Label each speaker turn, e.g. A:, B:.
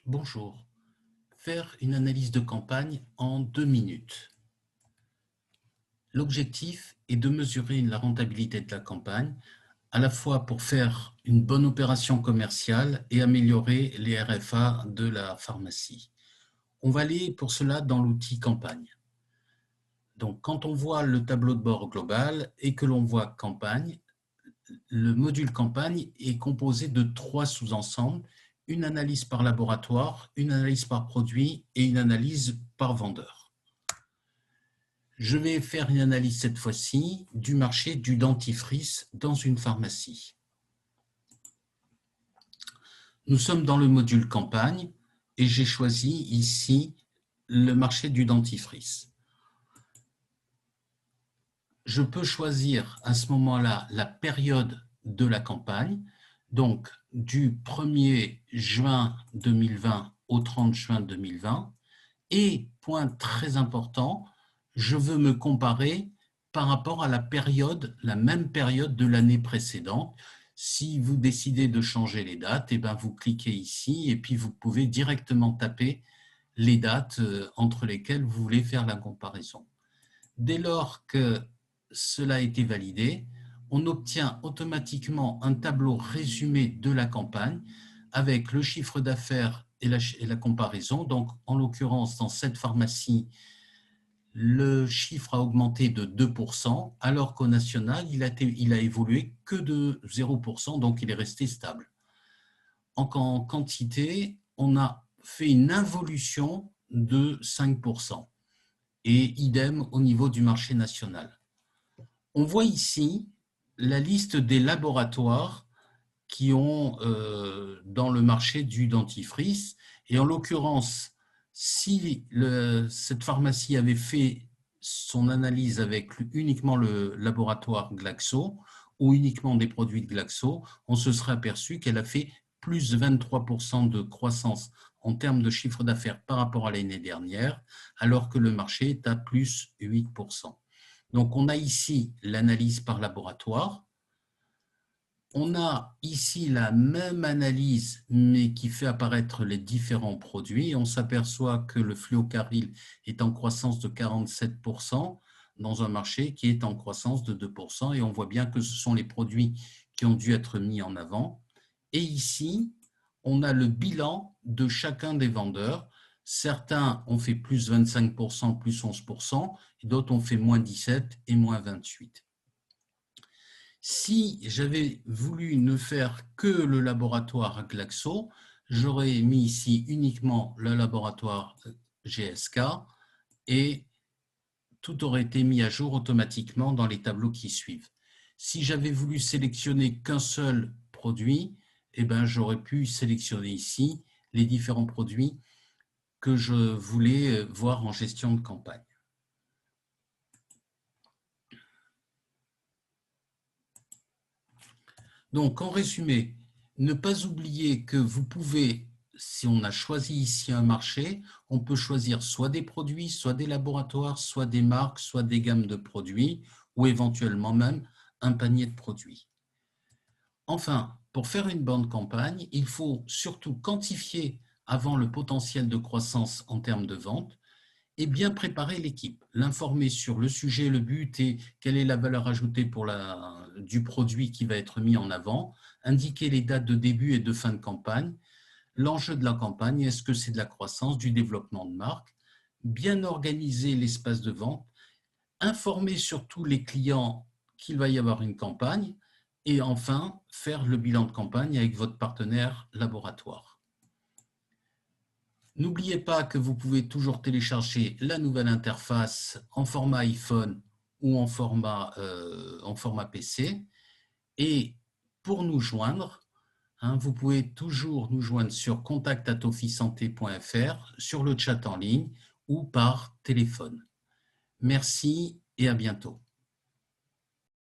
A: Bonjour. Faire une analyse de campagne en 2 minutes. L'objectif est de mesurer la rentabilité de la campagne, à la fois pour faire une bonne opération commerciale et améliorer les RFA de la pharmacie. On va aller pour cela dans l'outil campagne. Donc, quand on voit le tableau de bord global et que l'on voit campagne, le module campagne est composé de 3 sous-ensembles, une analyse par laboratoire, une analyse par produit et une analyse par vendeur. Je vais faire une analyse cette fois-ci du marché du dentifrice dans une pharmacie. Nous sommes dans le module campagne et j'ai choisi ici le marché du dentifrice. Je peux choisir à ce moment-là la période de la campagne, donc du 1er juin 2020 au 30 juin 2020. Et, point très important, je veux me comparer par rapport à la même période de l'année précédente. Si vous décidez de changer les dates, vous cliquez ici et puis vous pouvez directement taper les dates entre lesquelles vous voulez faire la comparaison. Dès lors que cela a été validé, on obtient automatiquement un tableau résumé de la campagne avec le chiffre d'affaires et la comparaison. Donc, en l'occurrence, dans cette pharmacie, le chiffre a augmenté de 2%, alors qu'au national, il a évolué que de 0%, donc il est resté stable. En quantité, on a fait une involution de 5%, et idem au niveau du marché national. On voit ici la liste des laboratoires qui ont dans le marché du dentifrice. Et en l'occurrence, si cette pharmacie avait fait son analyse avec uniquement le laboratoire Glaxo ou uniquement des produits de Glaxo, on se serait aperçu qu'elle a fait plus de 23% de croissance en termes de chiffre d'affaires par rapport à l'année dernière, alors que le marché est à plus 8%. Donc, on a ici l'analyse par laboratoire. On a ici la même analyse, mais qui fait apparaître les différents produits. On s'aperçoit que le fluocaril est en croissance de 47% dans un marché qui est en croissance de 2%. Et on voit bien que ce sont les produits qui ont dû être mis en avant. Et ici, on a le bilan de chacun des vendeurs. Certains ont fait plus 25%, plus 11%, et d'autres ont fait moins 17% et moins 28%. Si j'avais voulu ne faire que le laboratoire Glaxo, j'aurais mis ici uniquement le laboratoire GSK et tout aurait été mis à jour automatiquement dans les tableaux qui suivent. Si j'avais voulu sélectionner qu'un seul produit, j'aurais pu sélectionner ici les différents produits que je voulais voir en gestion de campagne. Donc, en résumé, ne pas oublier que vous pouvez, si on a choisi ici un marché, on peut choisir soit des produits, soit des laboratoires, soit des marques, soit des gammes de produits, ou éventuellement même un panier de produits. Enfin, pour faire une bonne campagne, il faut surtout quantifier avant le potentiel de croissance en termes de vente et bien préparer l'équipe, l'informer sur le sujet, le but et quelle est la valeur ajoutée du produit qui va être mis en avant, indiquer les dates de début et de fin de campagne, l'enjeu de la campagne, est-ce que c'est de la croissance, du développement de marque, bien organiser l'espace de vente, informer surtout les clients qu'il va y avoir une campagne et enfin faire le bilan de campagne avec votre partenaire laboratoire. N'oubliez pas que vous pouvez toujours télécharger la nouvelle interface en format iPhone ou en format PC. Et pour nous joindre, vous pouvez toujours nous joindre sur contact@officesanté.fr, sur le chat en ligne ou par téléphone. Merci et à bientôt.